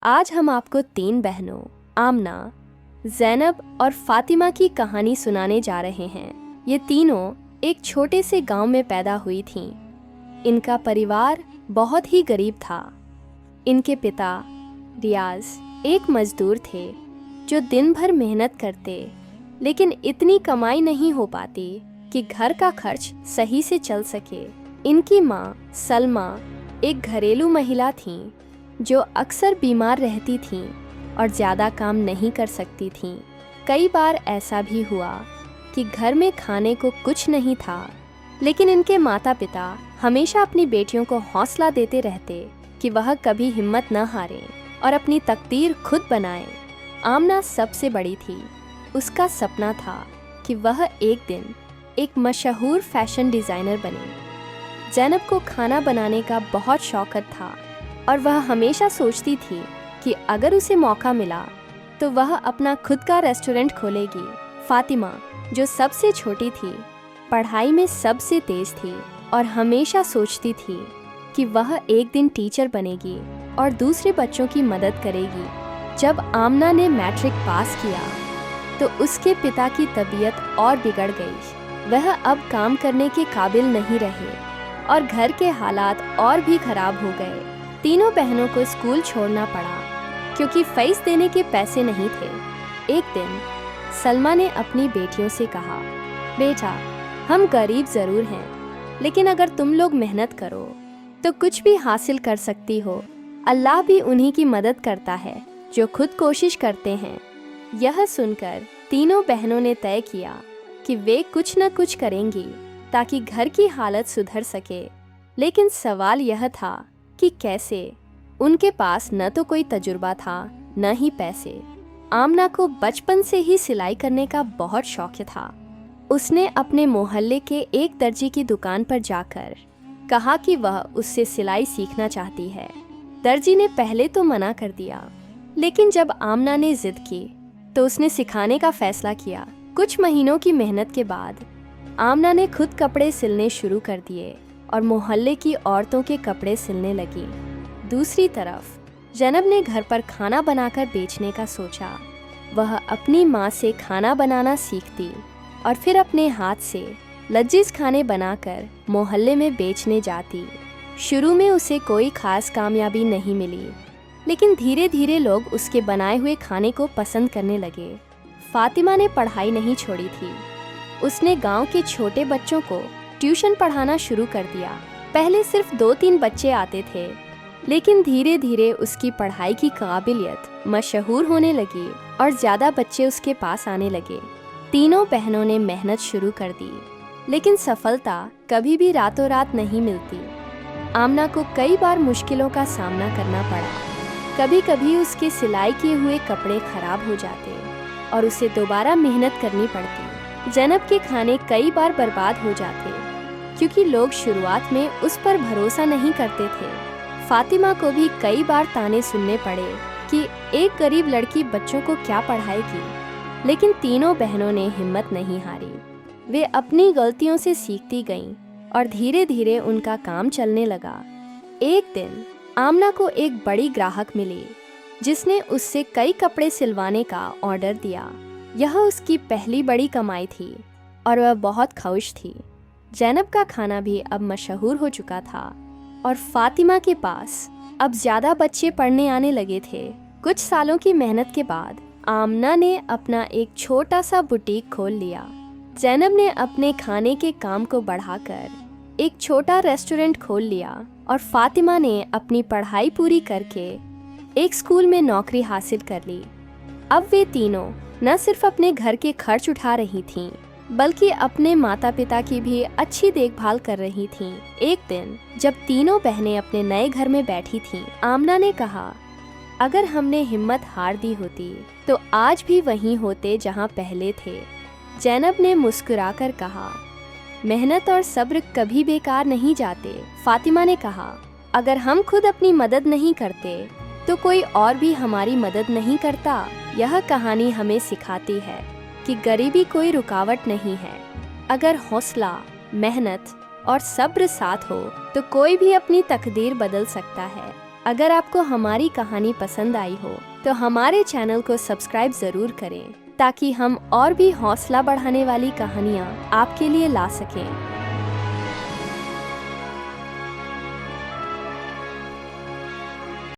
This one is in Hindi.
आज हम आपको 3 बहनों आमना, ज़ैनब और फातिमा की कहानी सुनाने जा रहे हैं। ये तीनों एक छोटे से गांव में पैदा हुई थीं। इनका परिवार बहुत ही गरीब था। इनके पिता रियाज एक मजदूर थे जो दिन भर मेहनत करते, लेकिन इतनी कमाई नहीं हो पाती कि घर का खर्च सही से चल सके। इनकी माँ सलमा एक घरेलू महिला थीं जो अक्सर बीमार रहती थीं और ज़्यादा काम नहीं कर सकती थीं। कई बार ऐसा भी हुआ कि घर में खाने को कुछ नहीं था, लेकिन इनके माता पिता हमेशा अपनी बेटियों को हौसला देते रहते कि वह कभी हिम्मत न हारें और अपनी तकदीर खुद बनाएं। आमना सबसे बड़ी थी। उसका सपना था कि वह एक दिन एक मशहूर फैशन डिज़ाइनर बने। ज़ैनब को खाना बनाने का बहुत शौक था और वह हमेशा सोचती थी कि अगर उसे मौका मिला तो वह अपना खुद का रेस्टोरेंट खोलेगी। फातिमा, जो सबसे छोटी थी, पढ़ाई में सबसे तेज थी और हमेशा सोचती थी कि वह एक दिन टीचर बनेगी और दूसरे बच्चों की मदद करेगी। जब आमना ने मैट्रिक पास किया तो उसके पिता की तबीयत और बिगड़ गई। वह अब काम करने के काबिल नहीं रहे और घर के हालात और भी खराब हो गए। तीनों बहनों को स्कूल छोड़ना पड़ा क्योंकि फीस देने के पैसे नहीं थे। एक दिन सलमा ने अपनी बेटियों से कहा, बेटा, हम गरीब ज़रूर हैं, लेकिन अगर तुम लोग मेहनत करो तो कुछ भी हासिल कर सकती हो। अल्लाह भी उन्हीं की मदद करता है जो खुद कोशिश करते हैं। यह सुनकर तीनों बहनों ने तय किया कि वे कुछ न कुछ करेंगी ताकि घर की हालत सुधर सके। लेकिन सवाल यह था कि कैसे? उनके पास न तो कोई तजुर्बा था न ही पैसे। आमना को बचपन से ही सिलाई करने का बहुत शौक था। उसने अपने मोहल्ले के एक दर्जी की दुकान पर जाकर कहा कि वह उससे सिलाई सीखना चाहती है। दर्जी ने पहले तो मना कर दिया, लेकिन जब आमना ने जिद की तो उसने सिखाने का फैसला किया। कुछ महीनों की मेहनत के बाद आमना ने खुद कपड़े सिलने शुरू कर दिए और मोहल्ले की औरतों के कपड़े सिलने लगी। दूसरी तरफ ज़ैनब ने घर पर खाना बनाकर बेचने का सोचा। वह अपनी माँ से खाना बनाना सीखती और फिर अपने हाथ से लजीज खाने बनाकर मोहल्ले में बेचने जाती। शुरू में उसे कोई खास कामयाबी नहीं मिली, लेकिन धीरे धीरे लोग उसके बनाए हुए खाने को पसंद करने लगे। फातिमा ने पढ़ाई नहीं छोड़ी थी। उसने गांव के छोटे बच्चों को ट्यूशन पढ़ाना शुरू कर दिया। पहले सिर्फ 2-3 बच्चे आते थे, लेकिन धीरे धीरे उसकी पढ़ाई की काबिलियत मशहूर होने लगी और ज़्यादा बच्चे उसके पास आने लगे। तीनों बहनों ने मेहनत शुरू कर दी, लेकिन सफलता कभी भी रातों रात नहीं मिलती। आमना को कई बार मुश्किलों का सामना करना पड़ा। कभी कभी उसके सिलाई किए हुए कपड़े खराब हो जाते और उसे दोबारा मेहनत करनी पड़ती। ज़ैनब के खाने कई बार बर्बाद हो जाते क्योंकि लोग शुरुआत में उस पर भरोसा नहीं करते थे। फातिमा को भी कई बार ताने सुनने पड़े कि एक गरीब लड़की बच्चों को क्या पढ़ाएगी, लेकिन तीनों बहनों ने हिम्मत नहीं हारी। वे अपनी गलतियों से सीखती गईं और धीरे धीरे उनका काम चलने लगा। एक दिन आमना को एक बड़ी ग्राहक मिली जिसने उससे कई कपड़े सिलवाने का ऑर्डर दिया। यह उसकी पहली बड़ी कमाई थी और वह बहुत खुश थी। ज़ैनब का खाना भी अब मशहूर हो चुका था और फातिमा के पास अब ज़्यादा बच्चे पढ़ने आने लगे थे। कुछ सालों की मेहनत के बाद आमना ने अपना एक छोटा सा बुटीक खोल लिया। ज़ैनब ने अपने खाने के काम को बढ़ाकर एक छोटा रेस्टोरेंट खोल लिया और फातिमा ने अपनी पढ़ाई पूरी करके एक स्कूल में नौकरी हासिल कर ली। अब वे तीनों न सिर्फ अपने घर के खर्च उठा रही थीं, बल्कि अपने माता पिता की भी अच्छी देखभाल कर रही थीं। एक दिन जब तीनों बहनें अपने नए घर में बैठी थीं, आमना ने कहा, अगर हमने हिम्मत हार दी होती तो आज भी वहीं होते जहां पहले थे। ज़ैनब ने मुस्कुराकर कहा, मेहनत और सब्र कभी बेकार नहीं जाते। फातिमा ने कहा, अगर हम खुद अपनी मदद नहीं करते तो कोई और भी हमारी मदद नहीं करता। यह कहानी हमें सिखाती है कि गरीबी कोई रुकावट नहीं है। अगर हौसला, मेहनत और सब्र साथ हो तो कोई भी अपनी तकदीर बदल सकता है। अगर आपको हमारी कहानी पसंद आई हो तो हमारे चैनल को सब्सक्राइब ज़रूर करें ताकि हम और भी हौसला बढ़ाने वाली कहानियाँ आपके लिए ला सकें।